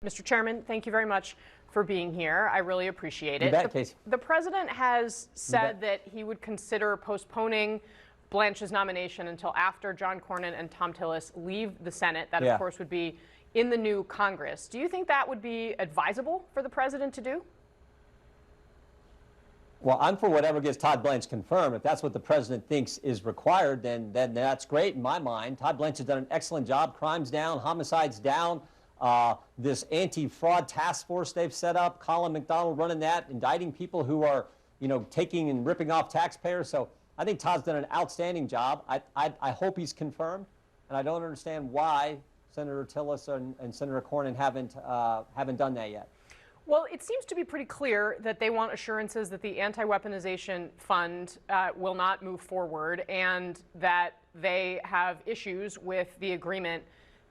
Mr. Chairman, thank you very much for being here. I really appreciate it. You bet, Casey. The president has said that he would consider postponing Blanche's nomination until after John Cornyn and Thom Tillis leave the Senate. That, of course, would be in the new Congress. Do you think that would be advisable for the president to do? Well, I'm for whatever gets Todd Blanche confirmed. If that's what the president thinks is required, then that's great in my mind. Todd Blanche has done an excellent job. Crime's down, homicides down. This anti-fraud task force they've set up, Colin McDonald running that, indicting people who are, taking and ripping off taxpayers. So I think Todd's done an outstanding job. I hope he's confirmed, and I don't understand why Senator Tillis and Senator Cornyn haven't done that yet. Well, it seems to be pretty clear that they want assurances that the anti-weaponization fund will not move forward, and that they have issues with the agreement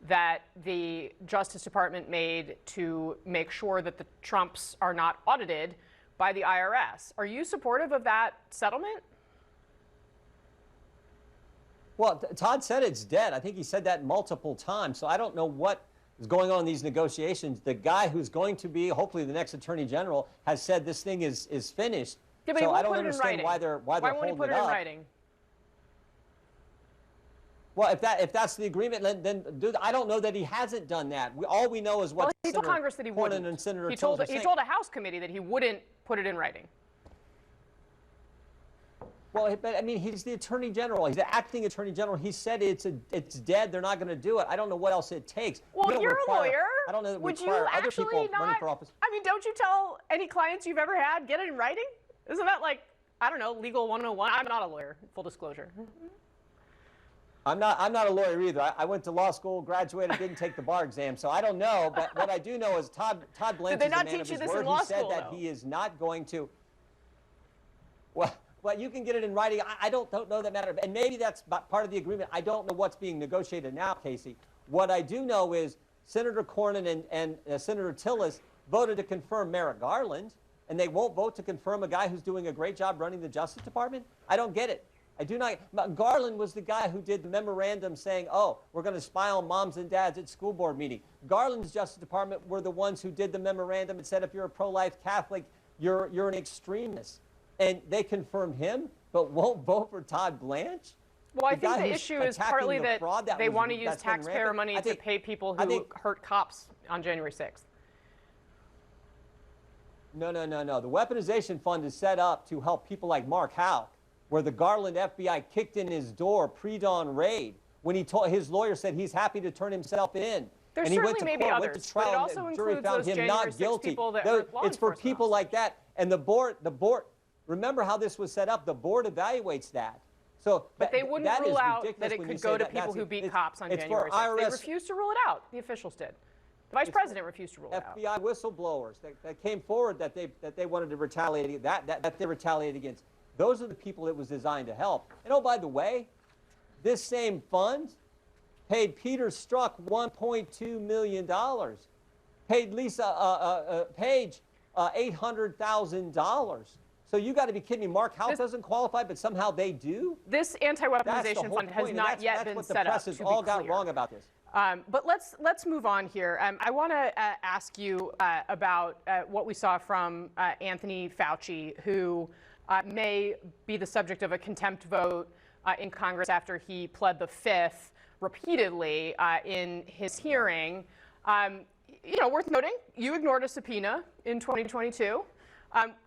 that the Justice Department made to make sure that the Trumps are not audited by the IRS. Are you supportive of that settlement? Well, Todd said it's dead. I think he said that multiple times. So I don't know what is going on in these negotiations. The guy who's going to be, hopefully, the next Attorney General has said this thing is finished. Yeah, but so I don't understand why they're holding it up. Why won't he put it in writing? Well, if that's the agreement, then I don't know that he hasn't done that. All we know is what he told Congress that he wouldn't. And Senator he told a House committee that he wouldn't put it in writing. Well, but I mean, he's the Attorney General. He's the acting Attorney General. He said it's dead. They're not going to do it. I don't know what else it takes. Well, you're a lawyer. I don't know that would you other actually people not? running for office. I mean, don't you tell any clients you've ever had, get it in writing? Isn't that like, I don't know, legal 101? I'm not a lawyer. Full disclosure. I'm not a lawyer either. I went to law school, graduated, didn't take the bar exam, so I don't know. But what I do know is Todd Blanche is a man of his word. He said that he is not going to. Well, you can get it in writing. I don't know that matter. And maybe that's part of the agreement. I don't know what's being negotiated now, Casey. What I do know is Senator Cornyn and Senator Tillis voted to confirm Merrick Garland, and they won't vote to confirm a guy who's doing a great job running the Justice Department? I don't get it. I do not. Garland was the guy who did the memorandum saying, oh, we're going to spy on moms and dads at school board meeting. Garland's Justice Department were the ones who did the memorandum and said if you're a pro-life Catholic, you're an extremist. And they confirmed him, but won't vote for Todd Blanche? Well, I think the issue is partly that they want to use taxpayer money to pay people who hurt cops on January 6th. No. The weaponization fund is set up to help people like Mark Houck, where the Garland FBI kicked in his door pre-dawn raid when his lawyer said he's happy to turn himself in. There certainly may be others, but it also includes those January 6th people that hurt law enforcement. It's for people like that. And the board, remember how this was set up? The board evaluates that. But they wouldn't rule out that it could go to people who beat cops on January 6th. They refused to rule it out. The officials did. The vice president refused to rule it out. FBI whistleblowers that came forward that they wanted to retaliate, that they retaliated against. Those are the people it was designed to help. And oh, by the way, this same fund paid Peter Strzok $1.2 million, paid Lisa Page $800,000. So you got to be kidding me. Mark Houck doesn't qualify, but somehow they do? This anti-weaponization fund has not yet been set up. That's what the press has all got wrong about this. But let's move on here. I want to ask you about what we saw from Anthony Fauci, who may be the subject of a contempt vote in Congress after he pled the Fifth repeatedly in his hearing. Worth noting, you ignored a subpoena in 2022.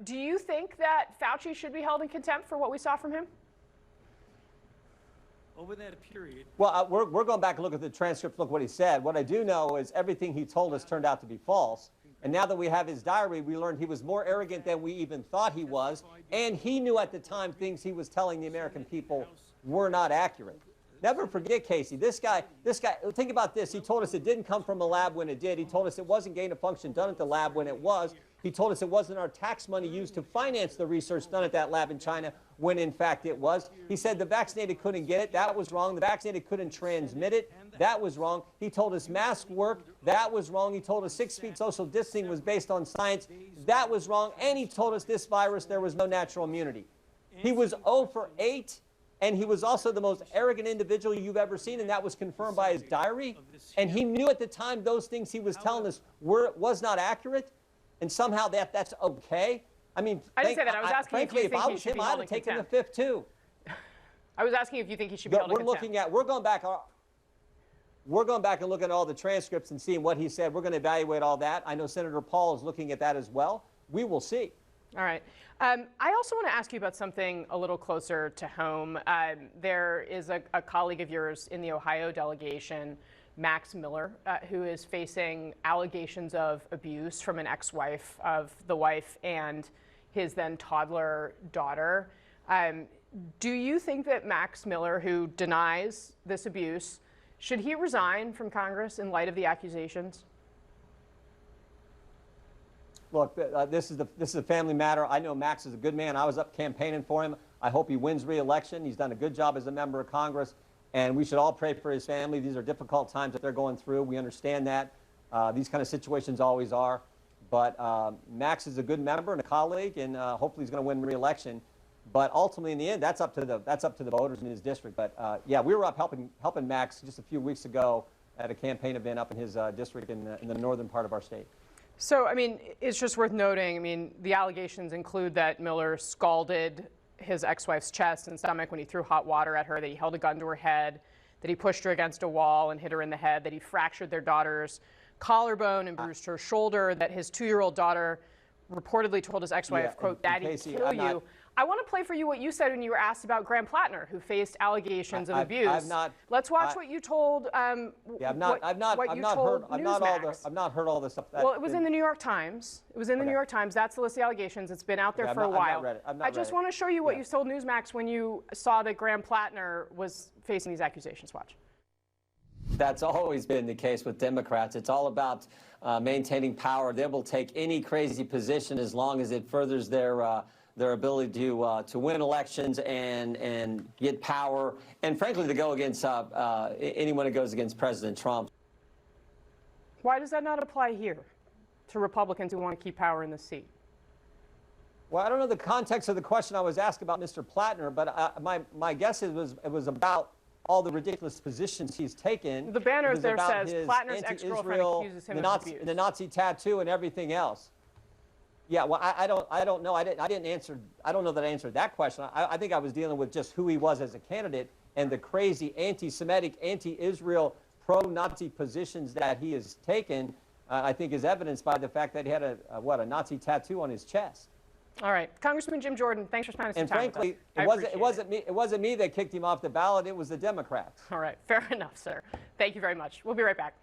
Do you think that Fauci should be held in contempt for what we saw from him? Over that period. Well, we're going back and look at the transcript, look what he said. What I do know is everything he told us turned out to be false. And now that we have his diary, we learned he was more arrogant than we even thought he was. And he knew at the time things he was telling the American people were not accurate. Never forget, Casey, this guy, think about this. He told us it didn't come from a lab when it did. He told us it wasn't gain of function done at the lab when it was. He told us it wasn't our tax money used to finance the research done at that lab in China when, in fact, it was. He said the vaccinated couldn't get it. That was wrong. The vaccinated couldn't transmit it. That was wrong. He told us masks worked. That was wrong. He told us 6 feet social distancing was based on science. That was wrong. And he told us this virus, there was no natural immunity. He was 0 for 8 And he was also the most arrogant individual you've ever seen, and that was confirmed by his diary. And he knew at the time those things he was telling us was not accurate, and somehow that's okay. I mean, I didn't say that. I was asking frankly, if you if I think he was should him, be I'd held have in taken the contempt. fifth too. I was asking if you think he should be held in contempt. We're going back and looking at all the transcripts and seeing what he said. We're going to evaluate all that. I know Senator Paul is looking at that as well. We will see. All right. I also want to ask you about something a little closer to home. There is a colleague of yours in the Ohio delegation, Max Miller, who is facing allegations of abuse from an ex-wife of the wife and his then toddler daughter. Do you think that Max Miller, who denies this abuse, should he resign from Congress in light of the accusations? Look, this is a family matter. I know Max is a good man. I was up campaigning for him. I hope he wins re-election. He's done a good job as a member of Congress, and we should all pray for his family. These are difficult times that they're going through. We understand that. These kind of situations always are. But Max is a good member and a colleague, and hopefully he's going to win re-election. But ultimately, in the end, that's up to the voters in his district. But yeah, we were up helping Max just a few weeks ago at a campaign event up in his district in the northern part of our state. So, I mean, it's just worth noting, I mean, the allegations include that Miller scalded his ex-wife's chest and stomach when he threw hot water at her, that he held a gun to her head, that he pushed her against a wall and hit her in the head, that he fractured their daughter's collarbone and bruised her shoulder, that his 2-year-old daughter reportedly told his ex-wife, quote, "Daddy, Casey, kill you." I want to play for you what you said when you were asked about Graham Plattner, who faced allegations of abuse. Let's watch what you told. Yeah, I've not heard all this stuff. Well, it was in the New York Times. It was in the New York Times. That's the list of allegations. It's been out there for a while. I've not read it. I just want to show you what you told Newsmax when you saw that Graham Plattner was facing these accusations. Watch. That's always been the case with Democrats. It's all about maintaining power. They will take any crazy position as long as it furthers their ability to win elections and get power, and frankly, to go against anyone who goes against President Trump. Why does that not apply here to Republicans who want to keep power in the seat? Well, I don't know the context of the question I was asked about Mr. Plattner, but my guess it was about all the ridiculous positions he's taken. The banner there says Plattner's ex-girlfriend accuses him of abuse. The Nazi tattoo and everything else. Yeah, well, I don't know. I didn't answer. I don't know that I answered that question. I think I was dealing with just who he was as a candidate and the crazy anti-Semitic, anti-Israel, pro-Nazi positions that he has taken. I think is evidenced by the fact that he had a Nazi tattoo on his chest. All right, Congressman Jim Jordan, thanks for spending some time with us. And frankly, it wasn't me that kicked him off the ballot. It was the Democrats. All right, fair enough, sir. Thank you very much. We'll be right back.